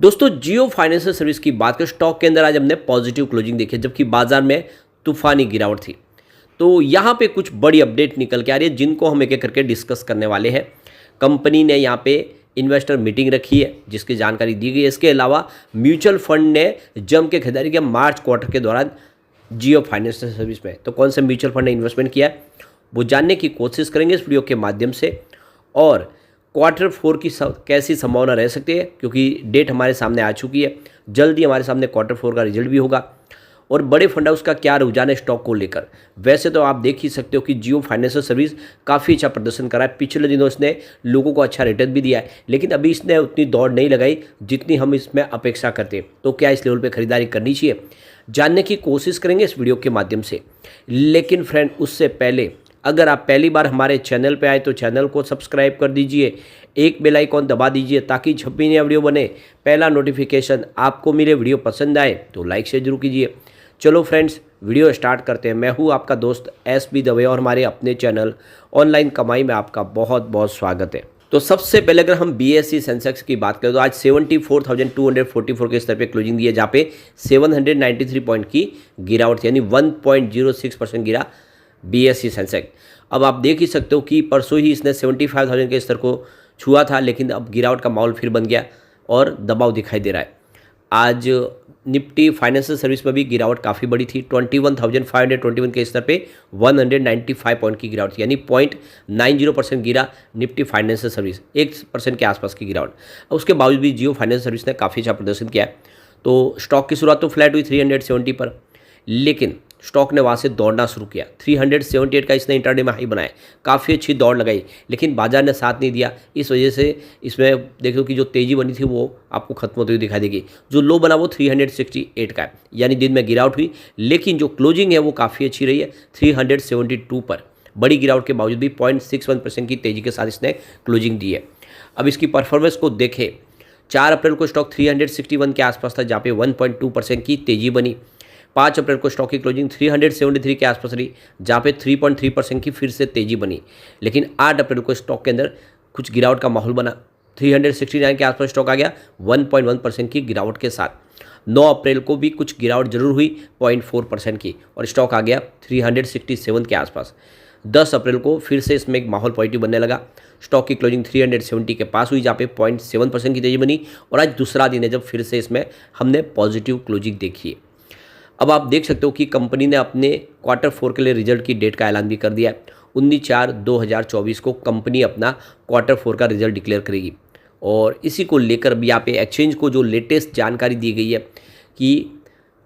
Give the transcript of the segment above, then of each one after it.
दोस्तों जियो financial service की बात करें, स्टॉक के अंदर आज हमने पॉजिटिव क्लोजिंग देखी है, जबकि बाजार में तूफानी गिरावट थी। तो यहाँ पे कुछ बड़ी अपडेट निकल के आ रही है जिनको हम एक एक करके डिस्कस करने वाले हैं। कंपनी ने यहाँ पे इन्वेस्टर मीटिंग रखी है जिसकी जानकारी दी गई है। इसके अलावा म्यूचुअल फंड ने जम के खरीदारी किया मार्च क्वार्टर के दौरान जियो फाइनेंशियल सर्विस में। तो कौन से म्यूचुअल फंड ने इन्वेस्टमेंट किया है वो जानने की कोशिश करेंगे इस वीडियो के माध्यम से। और क्वार्टर 4 की कैसी संभावना रह सकती है, क्योंकि डेट हमारे सामने आ चुकी है, जल्दी हमारे सामने क्वार्टर 4 का रिजल्ट भी होगा। और बड़े फंड हाउस का क्या रुझान है स्टॉक को लेकर। वैसे तो आप देख ही सकते हो कि जियो फाइनेंशियल सर्विस काफ़ी अच्छा प्रदर्शन करा है। पिछले दिनों इसने लोगों को अच्छा रिटर्न भी दिया है, लेकिन अभी इसने उतनी दौड़ नहीं लगाई जितनी हम इसमें अपेक्षा करते हैं। तो क्या इस लेवल पे खरीदारी करनी चाहिए, जानने की कोशिश करेंगे इस वीडियो के माध्यम से। लेकिन फ्रेंड, उससे पहले अगर आप पहली बार हमारे चैनल पे आए तो चैनल को सब्सक्राइब कर दीजिए, एक बेल आइकॉन दबा दीजिए ताकि जब भी नया वीडियो बने पहला नोटिफिकेशन आपको मिले। वीडियो पसंद आए तो लाइक शेयर जरूर कीजिए। चलो फ्रेंड्स, वीडियो स्टार्ट करते हैं। मैं हूँ आपका दोस्त SB दवे और हमारे अपने चैनल ऑनलाइन कमाई में आपका बहुत बहुत स्वागत है। तो सबसे पहले अगर हम BSE सेंसेक्स की बात करें तो आज 74,244 के स्तर पे क्लोजिंग दी है, जहाँ पे 793 पॉइंट की गिरावट थी, यानी 1.06% गिरा BSE सेंसेक्स। अब आप देख ही सकते हो कि परसों ही इसने 75,000 के स्तर को छुआ था, लेकिन अब गिरावट का माहौल फिर बन गया और दबाव दिखाई दे रहा है। आज निफ्टी फाइनेंशियल सर्विस में भी गिरावट काफ़ी बड़ी थी। 21,521 के स्तर पे 195 पॉइंट की गिरावट थी, यानी 0.90% गिरा निफ्टी फाइनेंशियल सर्विस, 1% के आसपास की गिरावट। उसके बावजूद भी जियो फाइनेंशियल सर्विस ने काफ़ी अच्छा प्रदर्शन किया है। तो स्टॉक की शुरुआत तो फ्लैट हुई 370 पर, लेकिन स्टॉक ने वहाँ से दौड़ना शुरू किया। 378 का इसने इंटरडे में हाई बनाया, काफ़ी अच्छी दौड़ लगाई, लेकिन बाजार ने साथ नहीं दिया। इस वजह से इसमें देखो कि जो तेज़ी बनी थी वो आपको खत्म होती हुई दिखाई देगी। जो लो बना वो 368 का है, यानी दिन में गिरावट हुई, लेकिन जो क्लोजिंग है वो काफ़ी अच्छी रही है 372 पर। बड़ी गिरावट के बावजूद भी 0.61% की तेज़ी के साथ इसने क्लोजिंग दी है। अब इसकी परफॉर्मेंस को देखें, 4 अप्रैल को स्टॉक 361 के आसपास था, जहाँ पे 1.2% की तेज़ी बनी। 5 अप्रैल को स्टॉक की क्लोजिंग 373 के आसपास रही, जहाँ पे 3.3% की फिर से तेज़ी बनी। लेकिन 8 अप्रैल को स्टॉक के अंदर कुछ गिरावट का माहौल बना, 369 के आसपास स्टॉक आ गया 1.1% की गिरावट के साथ। 9 अप्रैल को भी कुछ गिरावट जरूर हुई 0.4% की, और स्टॉक आ गया 367 के आसपास। 10 अप्रैल को फिर से इसमें एक माहौल पॉजिटिव बनने लगा, स्टॉक की क्लोजिंग 370 के पास हुई, जहाँ पे 0.7% की तेज़ी बनी। और आज दूसरा दिन है जब फिर से इसमें हमने पॉजिटिव क्लोजिंग देखी है। अब आप देख सकते हो कि कंपनी ने अपने क्वार्टर 4 के लिए रिजल्ट की डेट का ऐलान भी कर दिया है। 19/4/2024 को कंपनी अपना क्वार्टर 4 का रिजल्ट डिक्लेयर करेगी, और इसी को लेकर भी यहाँ पे एक्सचेंज को जो लेटेस्ट जानकारी दी गई है कि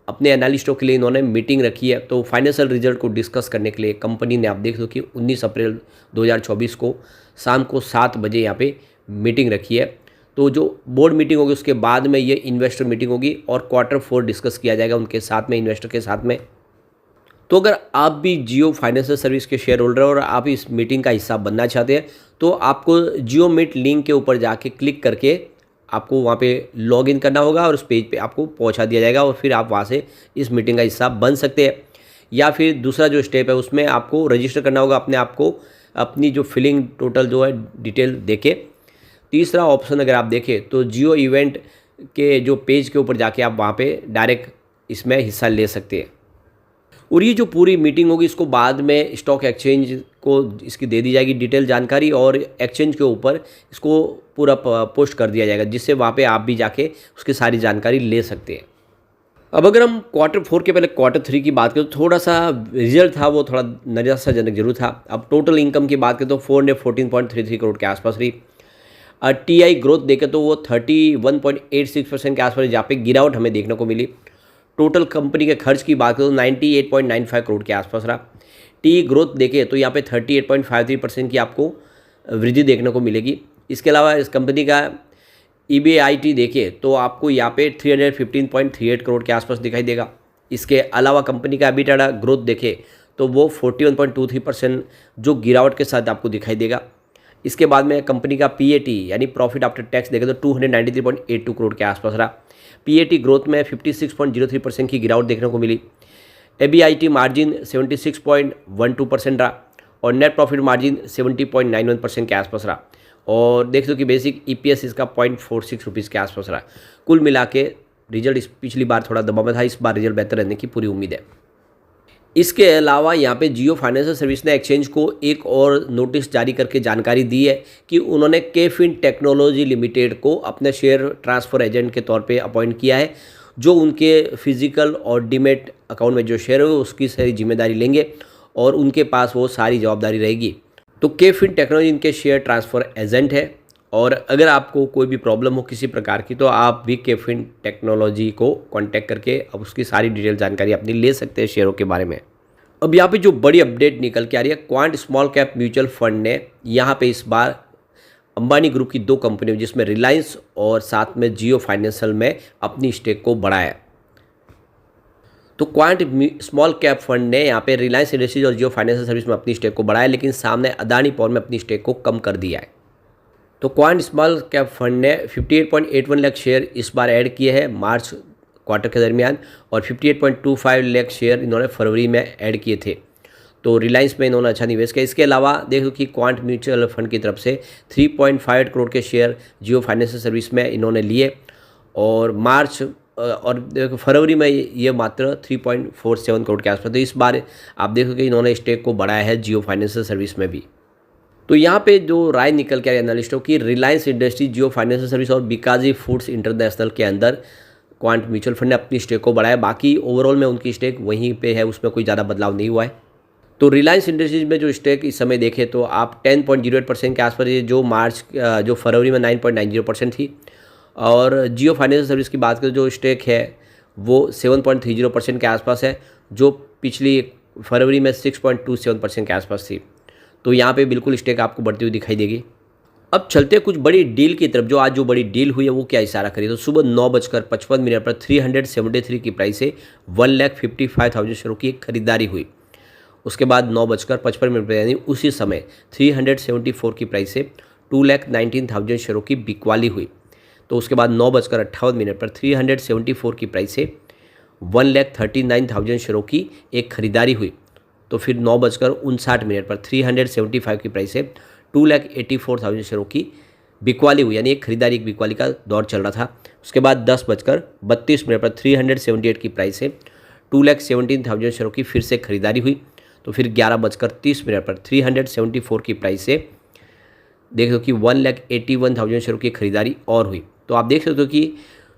अपने एनालिस्टों के लिए इन्होंने मीटिंग रखी है। तो फाइनेंशियल रिजल्ट को डिस्कस करने के लिए कंपनी ने, आप देख लो कि 19 अप्रैल 2024 को शाम को 7 बजे यहाँ पे मीटिंग रखी है। तो जो बोर्ड मीटिंग होगी उसके बाद में ये इन्वेस्टर मीटिंग होगी और क्वार्टर 4 डिस्कस किया जाएगा उनके साथ में, इन्वेस्टर के साथ में। तो अगर आप भी जियो फाइनेंशियल सर्विस के शेयर होल्डर और आप इस मीटिंग का हिस्सा बनना चाहते हैं तो आपको जियो मीट लिंक के ऊपर जाके क्लिक करके आपको वहाँ पे लॉगिन करना होगा, और उस पेज पे आपको पहुँचा दिया जाएगा, और फिर आप वहाँ से इस मीटिंग का हिस्सा बन सकते हैं। या फिर दूसरा जो स्टेप है उसमें आपको रजिस्टर करना होगा अपने आप को, अपनी जो फिलिंग टोटल जो है डिटेल देके। तीसरा ऑप्शन अगर आप देखें तो जियो इवेंट के जो पेज के ऊपर जाके आप वहाँ पे डायरेक्ट इसमें हिस्सा ले सकते हैं। और ये जो पूरी मीटिंग होगी इसको बाद में स्टॉक एक्सचेंज को इसकी दे दी जाएगी डिटेल जानकारी, और एक्सचेंज के ऊपर इसको पूरा पोस्ट कर दिया जाएगा, जिससे वहाँ पे आप भी जाके उसकी सारी जानकारी ले सकते हैं। अब अगर हम क्वार्टर 4 के पहले क्वार्टर 3 की बात करें तो थोड़ा सा रिजल्ट था वो थोड़ा निराशाजनक जरूर था। अब टोटल इनकम की बात करें तो 414.33 करोड़ के आसपास रही। TI ग्रोथ देखें तो वो 31.86% के आसपास, जहाँ पे गिरावट हमें देखने को मिली। टोटल कंपनी के खर्च की बात करें तो 98.95 करोड़ के आसपास रहा। TE ग्रोथ देखें तो यहाँ पे 38.53% की आपको वृद्धि देखने को मिलेगी। इसके अलावा इस कंपनी का EBIT देखें तो आपको यहाँ पे 315.38 करोड़ के आसपास दिखाई देगा। इसके अलावा कंपनी का EBITDA ग्रोथ देखें तो वो 41.23% जो गिरावट के साथ आपको दिखाई देगा। इसके बाद में कंपनी का PAT यानी प्रॉफिट आफ्टर टैक्स देखें तो 293.82 करोड़ के आसपास रहा। PAT ग्रोथ में 56.03% की गिरावट देखने को मिली। EBIT मार्जिन 76.12% रहा, और नेट प्रॉफिट मार्जिन 70.91% के आसपास रहा। और देख लो कि बेसिक EPS इसका 0.46 रुपीज़ के आसपास रहा। कुल मिला के रिजल्ट इस पिछली बार थोड़ा दबाव में था, इस बार रिजल्ट बेहतर रहने की पूरी उम्मीद है। इसके अलावा यहाँ पे जियो फाइनेंशियल सर्विस ने एक्सचेंज को एक और नोटिस जारी करके जानकारी दी है कि उन्होंने केफिन टेक्नोलॉजी लिमिटेड को अपने शेयर ट्रांसफ़र एजेंट के तौर पे अपॉइंट किया है, जो उनके फिजिकल और डीमेट अकाउंट में जो शेयर है उसकी सारी जिम्मेदारी लेंगे और उनके पास वो सारी जवाबदारी रहेगी। तो केफिन टेक्नोलॉजी इनके शेयर ट्रांसफ़र एजेंट है और अगर आपको कोई भी प्रॉब्लम हो किसी प्रकार की तो आप भी केफिन टेक्नोलॉजी को कांटेक्ट करके अब उसकी सारी डिटेल जानकारी अपनी ले सकते हैं शेयरों के बारे में। अब यहाँ पे जो बड़ी अपडेट निकल के आ रही है, quant small cap mutual fund ने यहाँ पे इस बार अंबानी ग्रुप की 2 कंपनियों जिसमें रिलायंस और साथ में जियो फाइनेंशियल में अपनी स्टेक को बढ़ाया। तो क्वांट स्मॉल कैप फंड ने यहाँ पे रिलायंस इंडस्ट्रीज और जियो फाइनेंशियल सर्विस में अपनी स्टेक को बढ़ाया, लेकिन सामने अदानी पावर में अपनी स्टेक को कम कर दिया है। तो क्वांट स्मॉल कैप फंड ने 58.81 लाख शेयर इस बार ऐड किए हैं मार्च क्वार्टर के दरमियान और 58.25 लाख शेयर इन्होंने फरवरी में ऐड किए थे। तो रिलायंस में इन्होंने अच्छा निवेश किया। इसके अलावा देखो कि क्वांट म्यूचुअल फंड की तरफ से 3.58 करोड़ के शेयर जियो फाइनेंशियल सर्विस में इन्होंने लिए और मार्च और देखो फरवरी में ये मात्र 3.47 करोड़ के आसपास। तो इस बार आप देखो कि इन्होंने स्टेक को बढ़ाया है जियो फाइनेंशियल सर्विस में भी। तो यहाँ पे जो राय निकल के आ रही है एनालिस्टों की, रिलायंस इंडस्ट्रीज, जियो फाइनेंशियल सर्विस और बिकाजी फूड्स इंटरनेशनल के अंदर क्वांट म्यूचुअल फंड ने अपनी स्टेक को बढ़ाया। बाकी ओवरऑल में उनकी स्टेक वहीं पे है, उसमें कोई ज़्यादा बदलाव नहीं हुआ है। तो रिलायंस इंडस्ट्रीज में जो स्टेक इस समय देखें तो आप 10.08% के आसपास, जो फरवरी में 9.90% थी। और जियो फाइनेंशियल सर्विस की बात करें जो स्टेक है वो 7.30% के आसपास है, जो पिछली फरवरी में 6.27% के आसपास थी। तो यहाँ पे बिल्कुल स्टेक आपको बढ़ती हुई दिखाई देगी। अब चलते हैं कुछ बड़ी डील की तरफ। आज जो बड़ी डील हुई है वो क्या इशारा करी, तो सुबह 9:55 पर 373 की प्राइस से 1,55,000 शेयरों की एक खरीदारी हुई। उसके बाद 9:55 पर यानी उसी समय 374 की प्राइस से 2,19,000 शेयरों की बिकवाली हुई। तो उसके बाद 9:58 पर 374 की प्राइस से 1,39,000 शेयरों की एक खरीदारी हुई। तो फिर 9:59 पर 375 की प्राइस से 2,84,000 शेयरों की बिकवाली हुई, यानी एक खरीदारी एक बिकवाली का दौर चल रहा था। उसके बाद 10:32 पर 378 की प्राइस से 2,17,000 शेयरों की फिर से खरीदारी हुई। तो फिर 11:30 पर 374 की प्राइस से देख लो कि 1,81,000 शेयरों की खरीदारी और हुई। तो आप देख सकते हो कि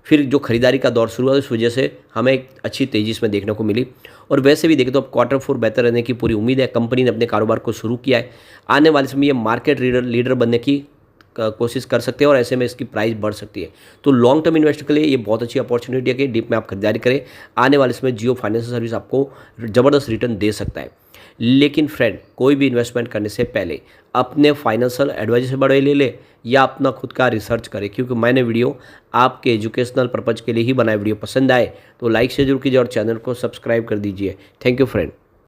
फिर जो खरीदारी का दौर शुरू हुआ इस वजह से हमें एक अच्छी तेज़ी इसमें देखने को मिली। और वैसे भी देखें तो अब Q4 बेहतर रहने की पूरी उम्मीद है। कंपनी ने अपने कारोबार को शुरू किया है, आने वाले समय ये मार्केट लीडर बनने की कोशिश कर सकते हैं और ऐसे में इसकी प्राइस बढ़ सकती है। तो लॉन्ग टर्म इन्वेस्टर के लिए ये बहुत अच्छी अपॉर्चुनिटी है कि डीप में आप खरीदारी करें। आने वाले समय जियो फाइनेंशियल सर्विस आपको ज़बरदस्त रिटर्न दे सकता है। लेकिन फ्रेंड, कोई भी इन्वेस्टमेंट करने से पहले अपने फाइनेंशियल एडवाइजर से बड़े ले ले या अपना खुद का रिसर्च करें, क्योंकि मैंने वीडियो आपके एजुकेशनल पर्पज़ के लिए ही बनाया। वीडियो पसंद आए तो लाइक से जरूर कीजिए और चैनल को सब्सक्राइब कर दीजिए। Thank you friend.